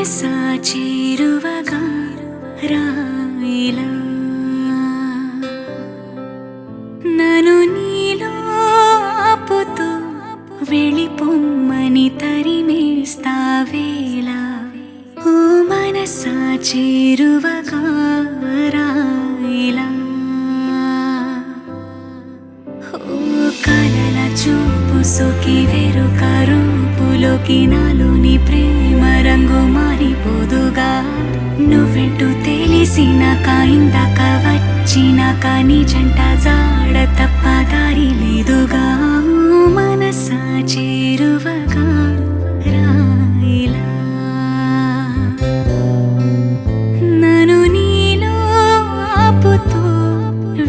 మనసా చేరువగా రాయిలా నన్ను నీలో ఆపుతూ వెళ్ళిపోమ్మని తరిమేస్తావేలా ఓ మనసా చేరువగా రాయిలా ఓ కలల చూపు సోకి వెరుక రూపులోకి నాలోని ప్రేమ రంగు మారిపోదుగా నువ్వెంటూ తెలిసినాక ఇందాక వచ్చినాక నీ జంట జాడ తప్ప దారి లేదుగా మనసా చేరువగా రాయిలా నన్ను నీలో ఆపుతూ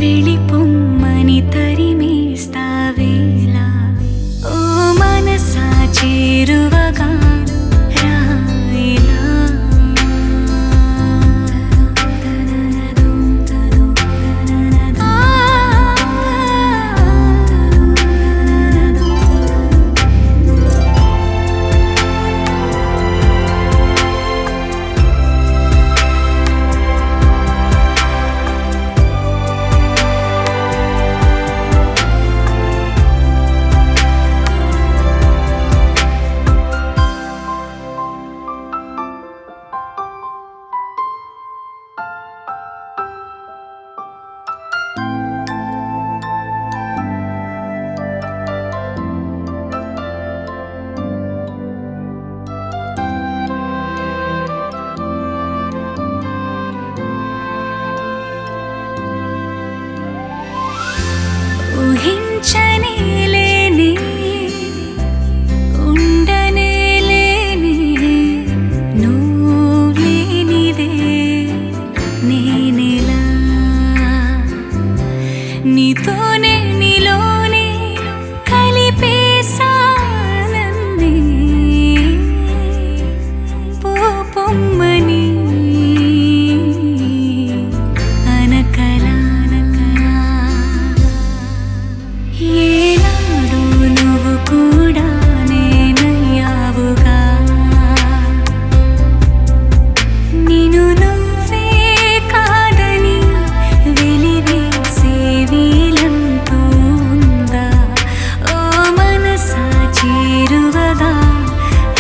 వెళ్ళిపోమ్మని తరిమేస్తావేలా ఓ మనసా చేరువగా రాయిలా ఊహించనే లేని ఉండనే లేని నువ్వు లేనిదే నేనెలా నీతోనే నీలోనే కలిపేసానన్నే పోపొమ్మని ఏనాడు నువ్వు కూడా నేనయ్యావుగా నిన్ను నువ్వే కాదని వెలివేసే వీలంటూ ఉందా ఓ మనసా చేరువగా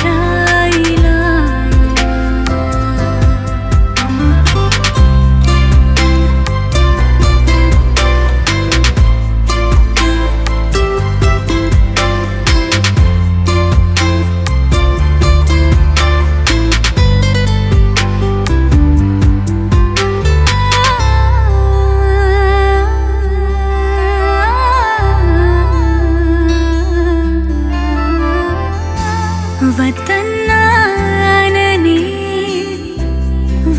రాయిలా వద్దన్నానని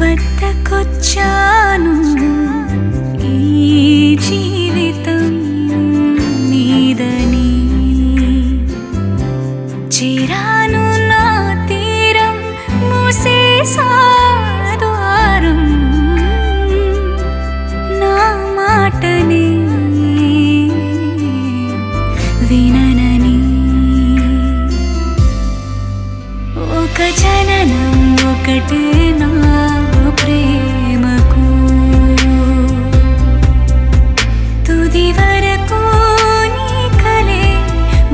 వద్దకొచ్చాను ఈ జీవితం నీదని చేరాను నా తీరం మూసేసా ద్వారం నా మాటని విననని ఒక జననం ఒకటే నా ప్రేమకు తుది వరకు నీ కలే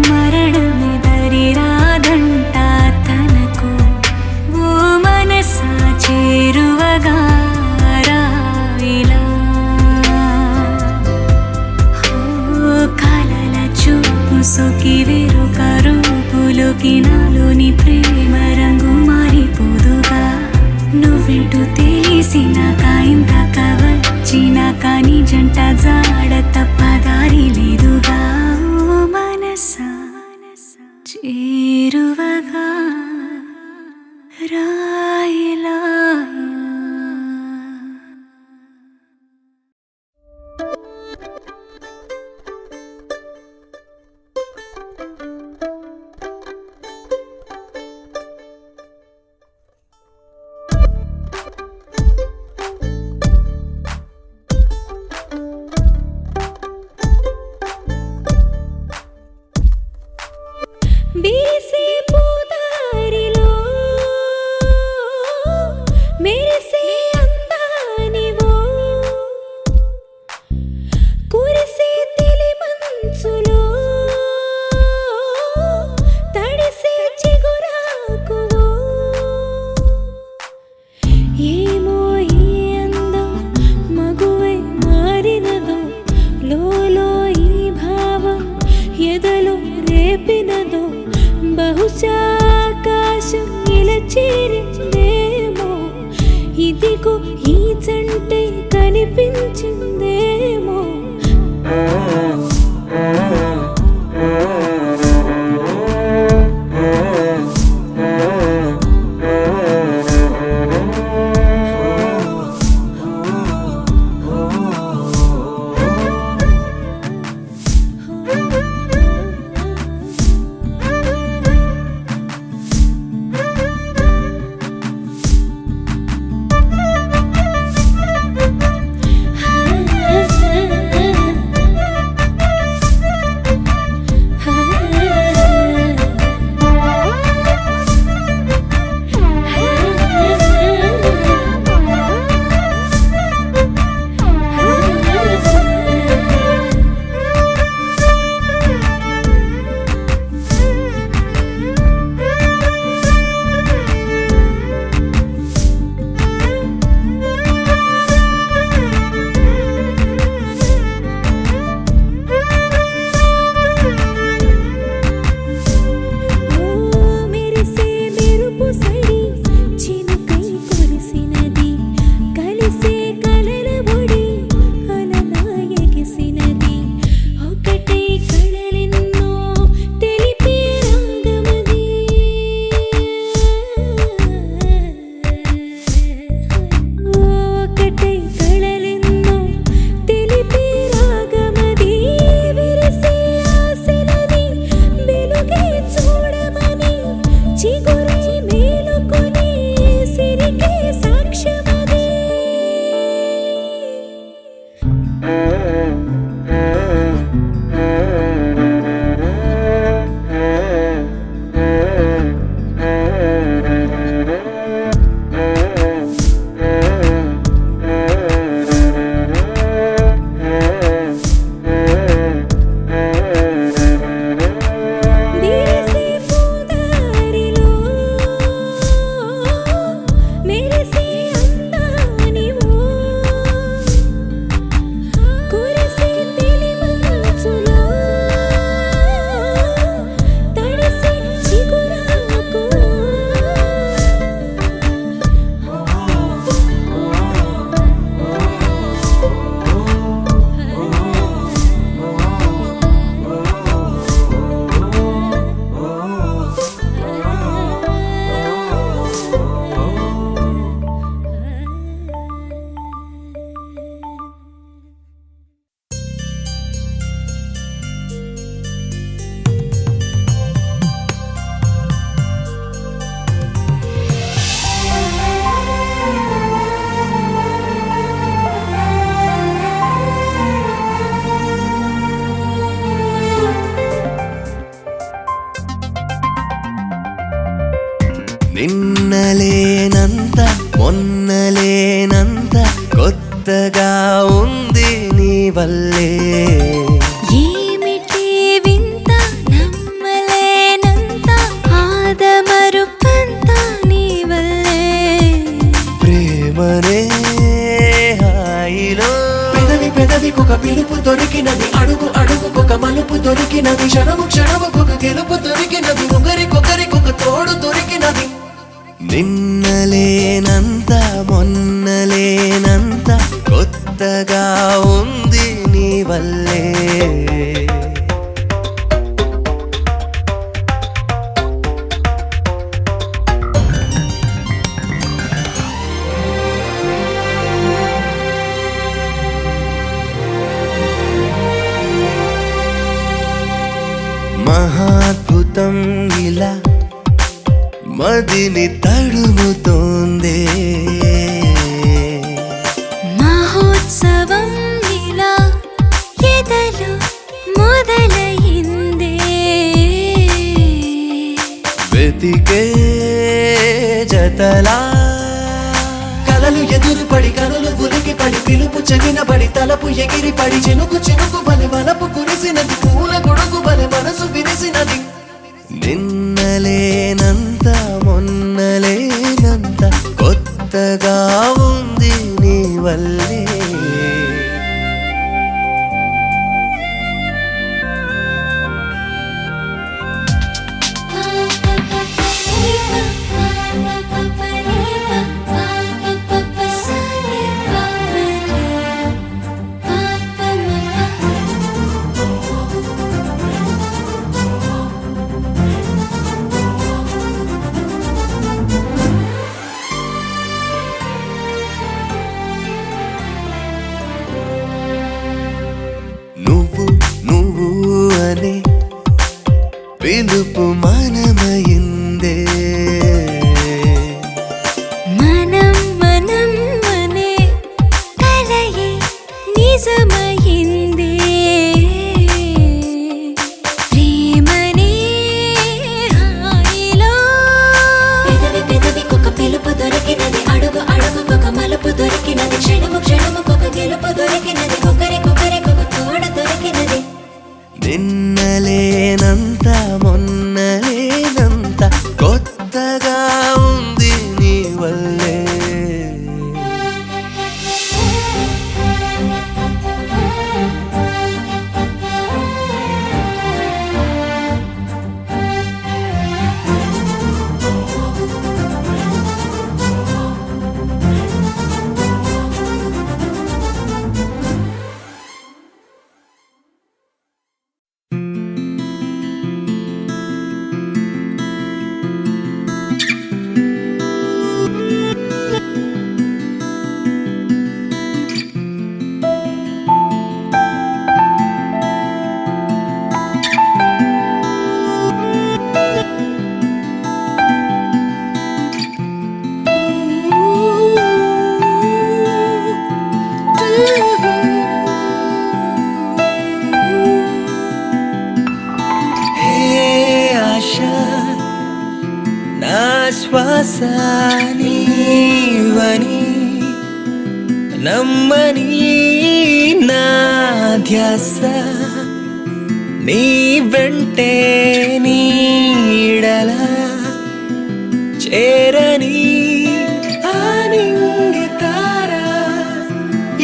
మరణమే దరి రాదంట తనకు ఓ మనసా చేరువగా రాయిలా ఓ కలల చూపు సోకి వెరుక రూపులోకి నాలోని ప్రేమ రంగు మారిపోదుగా నువ్వెంటూ తెలిసినాక ఇందాక వచ్చినాక నీ జంట జాడ తప్ప దారి లేదుగా ఓ మనసా చేరువగా రాయిలా చేరిందేమో, ఇదిగో ఈ జంటే కనిపించిందేమో. నిన్నలేనంత మొన్నలేనంత కొత్తగా ఉంది నీ వల్లే. ఏమిటి వింత నమ్మలేనంత ఆదమరుపంత నీ వల్లే. ప్రేమనే హాయిలో పెదవి పెదవికొక పిలుపు దొరికినది, అడుగు అడుగుకొక మలుపు దొరికినది, క్షణము క్షణముకొక గెలుపు దొరికినది, ఒకరికొకరికొక తోడు దొరికినది. నిన్నలేనంత మొన్నలేనంత కొత్తగా ఉంది నీ వల్లే. మహాద్భుతం ఇలా మదిని తడుముతోందే. మహోత్సవం ఇలా ఎదలు మొదలైందే. వెతికే జతలా కలలు ఎదురుపడి కనులు ఉలికి పడి పిలుపు చెవినబడి తలపు ఎగిరి పడి చినుకు చినుకు వలె వలపు కురిసినది, పూల గొడుగు వలె మనసు విరిసినది. నిన్నలేనంత మొన్నలేనంత కొత్తగా ఉంది నీ వల్లే. పిలుపు మనమైందే మనం మనం మనే కలయే నిజమైందే ప్రేమనే హాయిలో పెదవి పెదవికొక పిలుపు దొరికినది అడుగు అడుగుకొక మలుపు దొరికినది క్షణము క్షణముకొక గెలుపు దొరికినది ఒకరికొకరికొక తోడ దొరికినది నిన్నలేనంత మొన్నలేనంత కొత్తగా ఉంది నీ వల్లే నా శ్వాస నీవని నమ్మని నా ధ్యాస నీ వెంటే నీడలా చేరని ఆనింగితారా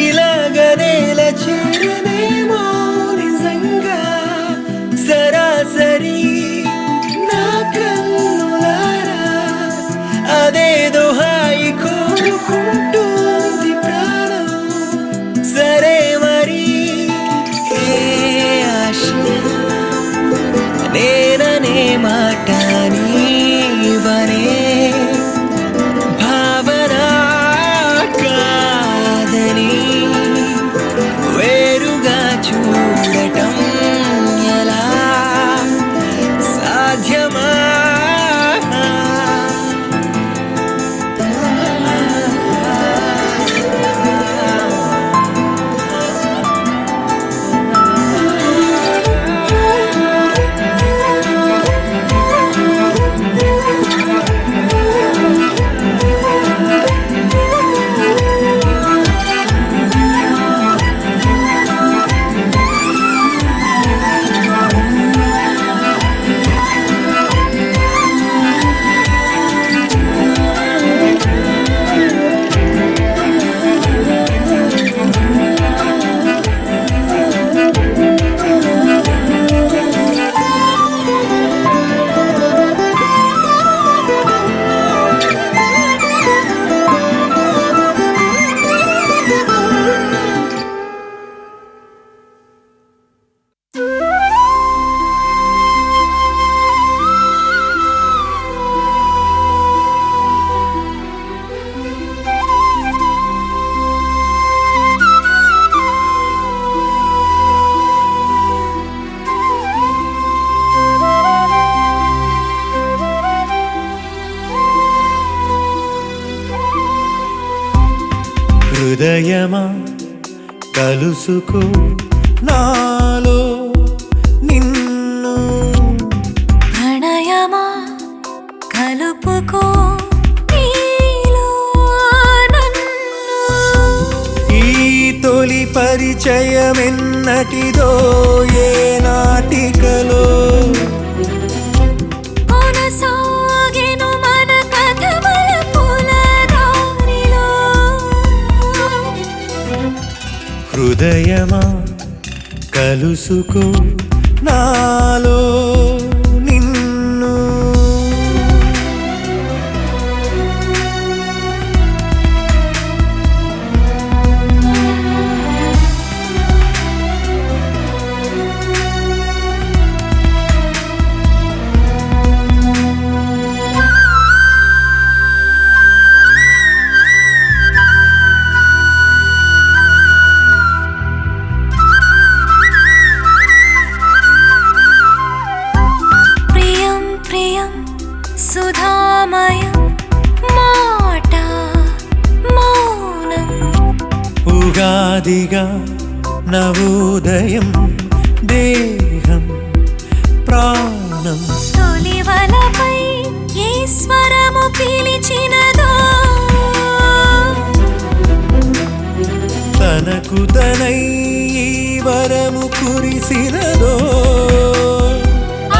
ఇలాగనేల చేరనేమో నిజంగా సరాసరి నా కన్నులారా అదేదో హాయి కోరుకుంటుంది ప్రాణం సరే మరి ఏ ఆశ నేననే మాట నీవనే భావన కాదని వేరుగా చూడటం ఎలా సాధ్యమా హృదయమా కలుసుకో నాలో నిన్ను ప్రణయమా కలుపుకో నీలో నన్ను ఈ తొలి పరిచయమెన్నటిదో ఏ నాటికలో కొనసాగెను మన కథ మలుపుల దారిలో హృదయమా కలుసుకో నాలో నిన్ను ఆదిగా నవోదయం దేహం ప్రాణం తొలివలపై ఈశ్వరము పిలిచినదో తనకు తనై ఈ వరము కురిసినదో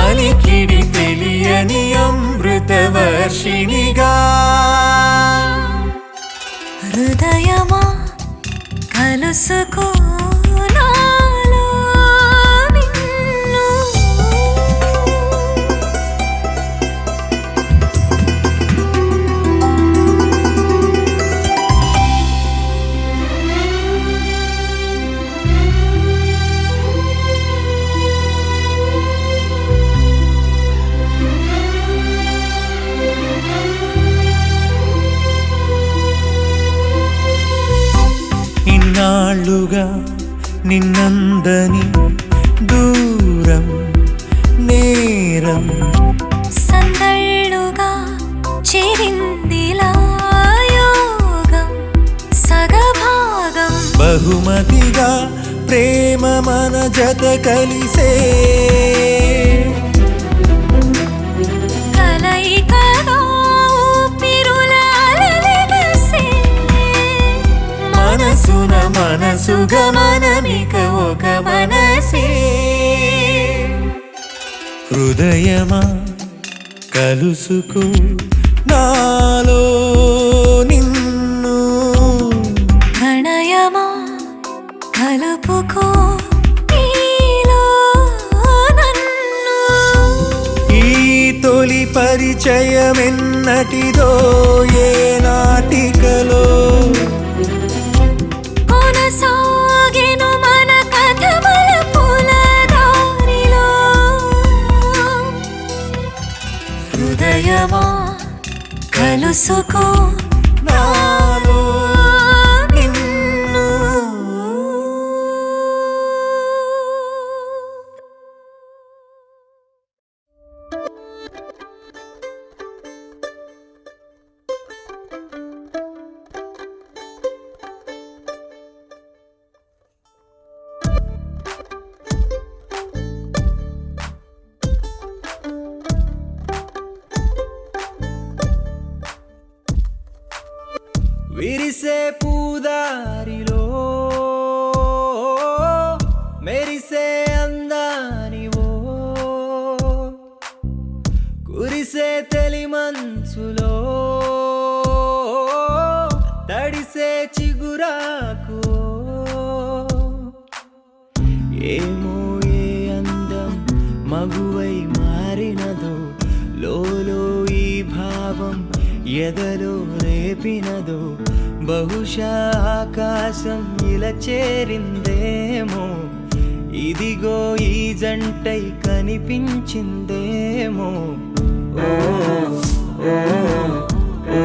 అలికిడి తెలియని అమృత వర్షిణిగా హృదయమా కలుసుకో నాలో నిన్ను. ఇన్నాళ్ళుగా నిన్నందని దూరం నేరం సందళ్ళుగా చేరిందిలా యోగం సగభాగం బహుమతిగా ప్రేమ మన జత కలిసే కలయికగా ఊపిరుల అలలెగసే మనసున మనసుగా మనమిక ఒక మనసే హృదయమా కలుసుకో నాలో నిన్ను ప్రణయమా కలుపుకో నీలో నన్ను. ఈ తొలి పరిచయమెన్నటిదో ఏ నాటికలో కొనసాగెను మన కథ మలుపుల దారిలో. హృదయమా కలుసుకో నాలో నిన్ను విరిసే పూదారిలో మెరిసే అందానివో కురిసే తెలి మంచులో తడిసే చిగురాకు ఏమో ఏ అందం మగువై మారినదో లోలో ఈ భావం ఎదలో రేపినదో బహుశా ఆకాశం ఇలా చేరిందేమో ఇదిగో ఈ జంటై కనిపించిందేమో ఓ ఓ ఓ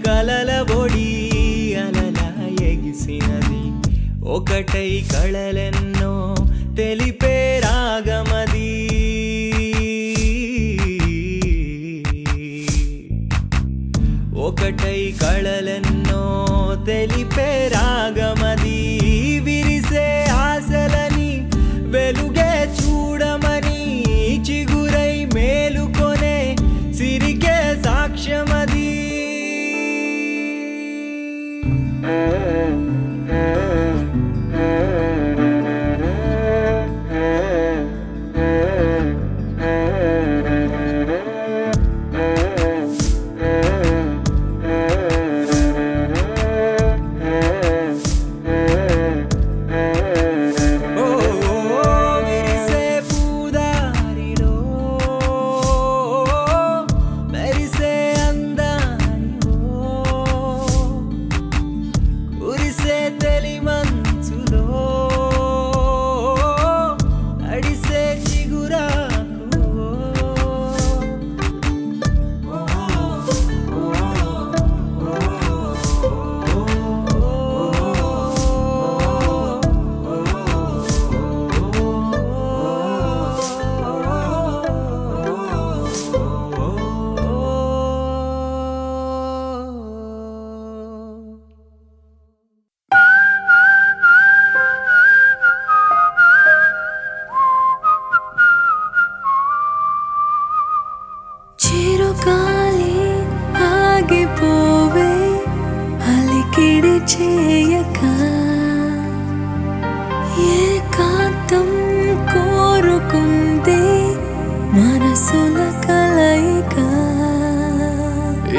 కలల బొడి అలలా ఎగిసినది ఒకటై కళలెన్నో తెలిపే రాగమది ఒకటై కళలెన్నో తెలిపే రాగమది విరిసే ఆశలని వెలుగే చూడమని చిగురై మేలుకో చేయక ఏకాంతం కోరుకుంది మనసుల కలయిక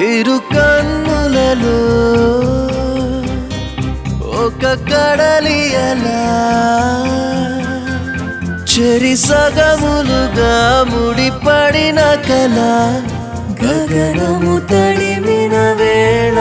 ఇరు కన్నులలో ఒక కడలి అలా చెరి సగములుగా ముడిపడిన కల గగనము తడిమిన వేళ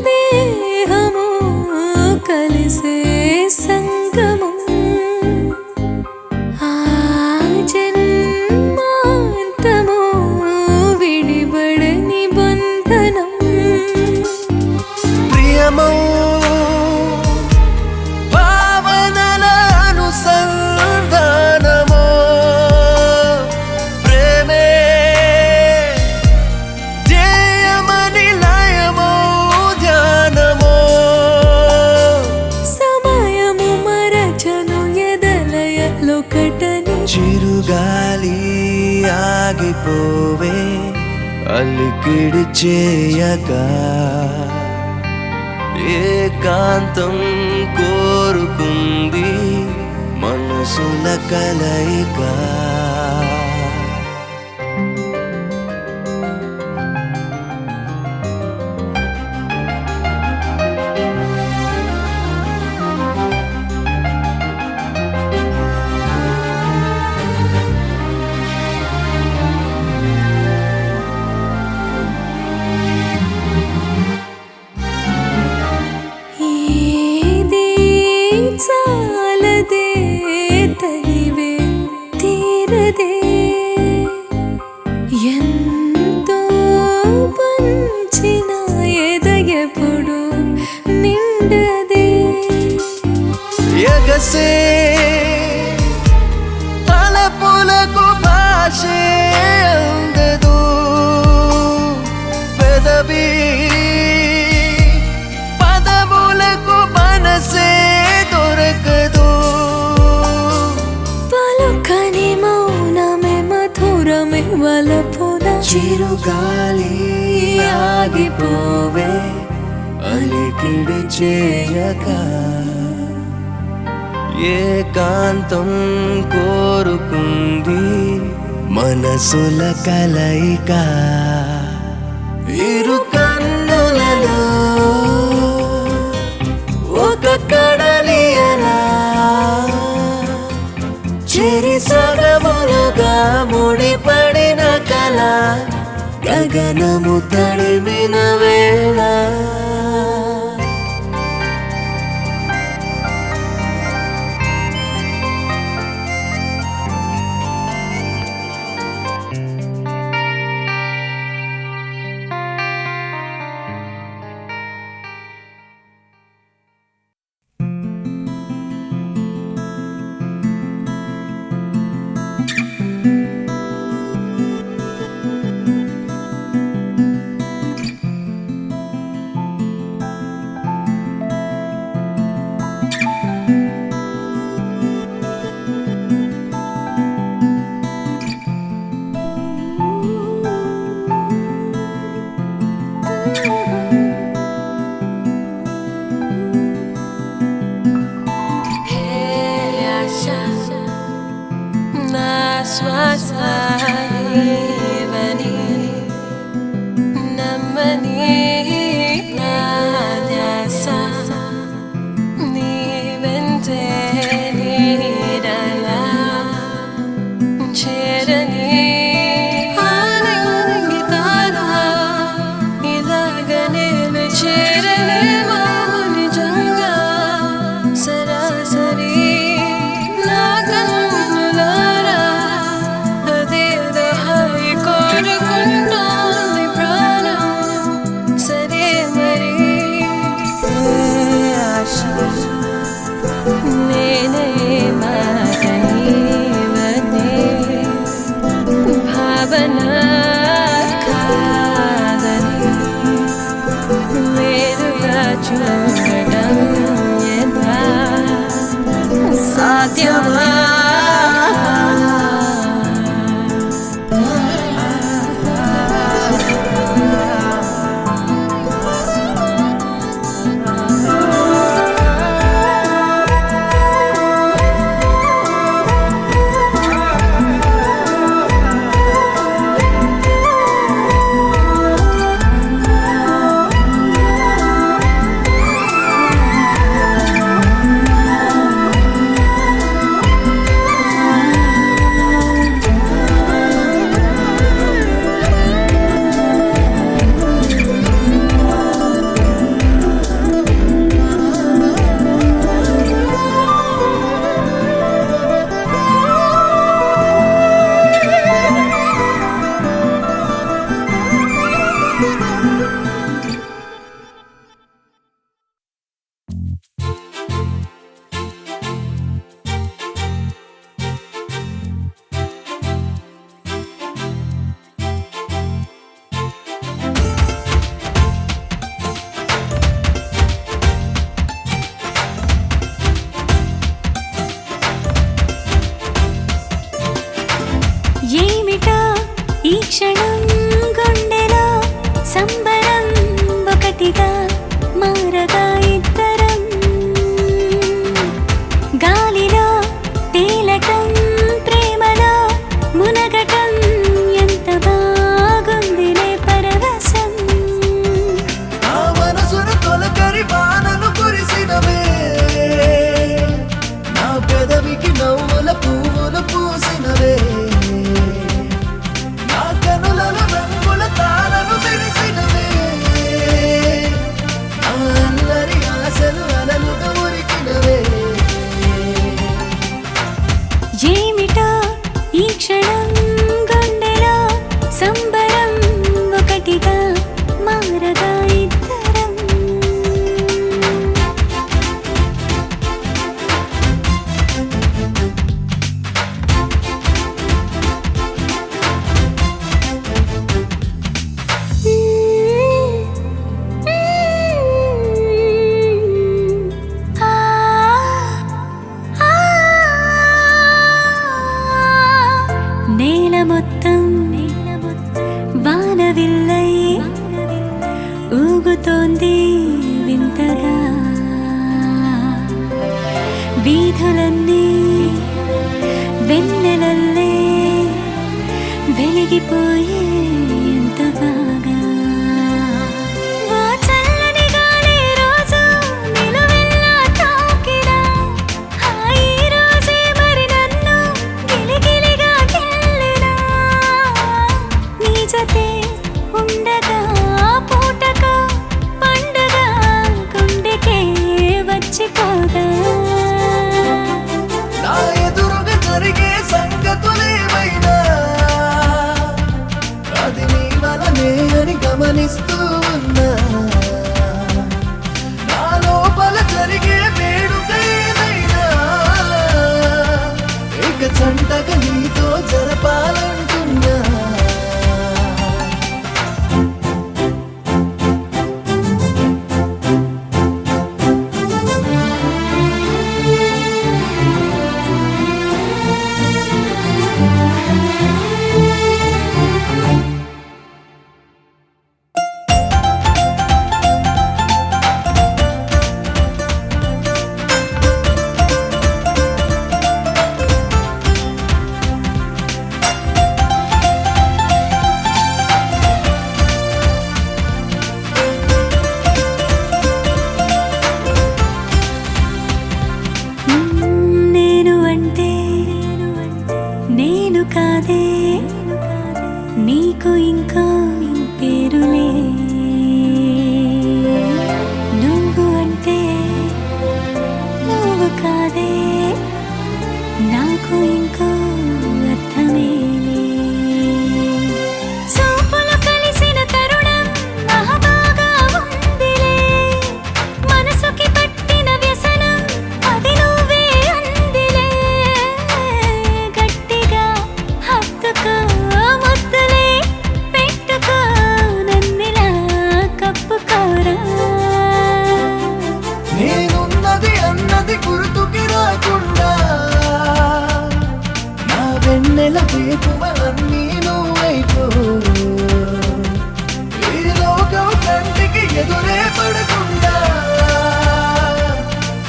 దేహము కలిసే సంగమం ఆ జన్మాంతము విడిబడని బంధనం ప్రియమౌ భావనల అనుసంధానమో ప్రేమే ధ్యేయమని లయమో ధ్యానమో సమయము మరచను ఎదలయలొకటని చిరుగాలి ఆగిపోవే అలికిడి చేయక ఏకాంతం కోరుకుంది మనసుల కలయిక ఏది చాలదే తనివే తీరదే ఎంతో పంచిన ఎదగెప్పుడు నిండదే ఎగసే తలపులకు భాషే అందదు పెదవి పదములకు మనసే దొరకదు పలుకని మౌనమే మధురమే వలపున చిరుగాలి ఆగిపోవే అలికిడి చేయక ఏకాంతం కోరుకుంది మనసుల కలయిక ఇరు కన్నులలో ఒక కడలి అలా చెరి సగములుగా ముడిపడిన కల గగనము తడిమిన వేళ సాధ్యమా ఏమిటో ఈ క్షణం గుండెలో సంబరం ఒకటిగా మారగా ఇద్దరం గాలిలో తేలటం ప్రేమలో మునగటం ఎంత బాగుందిలే పరవశం నా మనసును తొలకరి వానలు కురిసినవే నా పెదవికి నవ్వుల పువ్వులు పూసినవే నా కనులలో రంగుల తారలు మెరిసినవే నా అల్లరి ఆశలు అలలుగా ఉరికినవే ఏమిటో ఈ క్షణం గుండెలో సంబరం ఒకటిగా మారగా ఇద్దరం నేల మొత్తం వానవిల్లై ఊగుతోంది వింతగా వీధులన్నీ వెన్నెలల్లే వెలిగిపోయే ఎంత బాగా ఓ చల్లని గాలి రోజు నిలువెల్లా తాకినా ఈ రోజే మరి నన్ను గిలిగిలిగా గిల్లినా నీ జతే ఉండగా పూటకు పండుగ గుండెకే వచ్చిపోగా నా ఎదురుగా జరిగే సంగతులేమైనా అది నీ వలనే అని గమనిస్తూ ఉన్నా నా లోపల జరిగే వేడుక ఏదైనా ఇక జంటగా నీతో జరపాలంటున్నా నేను అంటే నేను కాదే నీకు ఇంకో పేరులే నువ్వు అంటే నువ్వు కాదే నాకు ఇంకో అర్థమేలే చూపులు కలిసిన తరుణం మహాబాగా ఉందిలే మనసుకి పట్టిన వ్యసనం అది నువ్వే అందిలే గట్టిగా హత్తుకో ముద్దులే పెట్టుకో నన్నిలా కప్పుకోరా నేనున్నది అన్నది గుర్తుకి రాకుండా వెన్నెల వేకువ అన్నీ నువ్వైపో ఈ లోకం కంటికి ఎదురే పడకుండా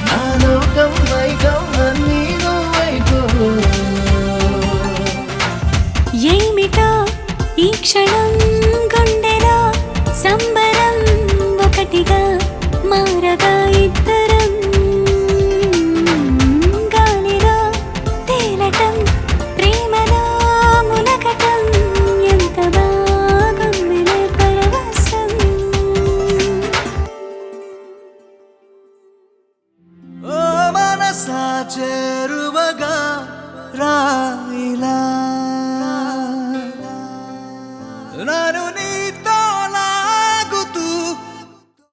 నా లోకం మైకం అన్నీ నువ్వైపో ఏమిటో ఈ క్షణం గుండెలో సంబరం ఒకటిగా మారగా ఇద్దరం గాలిలో తేలటం ప్రేమలో మునగటం ఎంత బాగుందిలే పరవశం ఓ మనసా చేరువగా రాయిలా నన్ను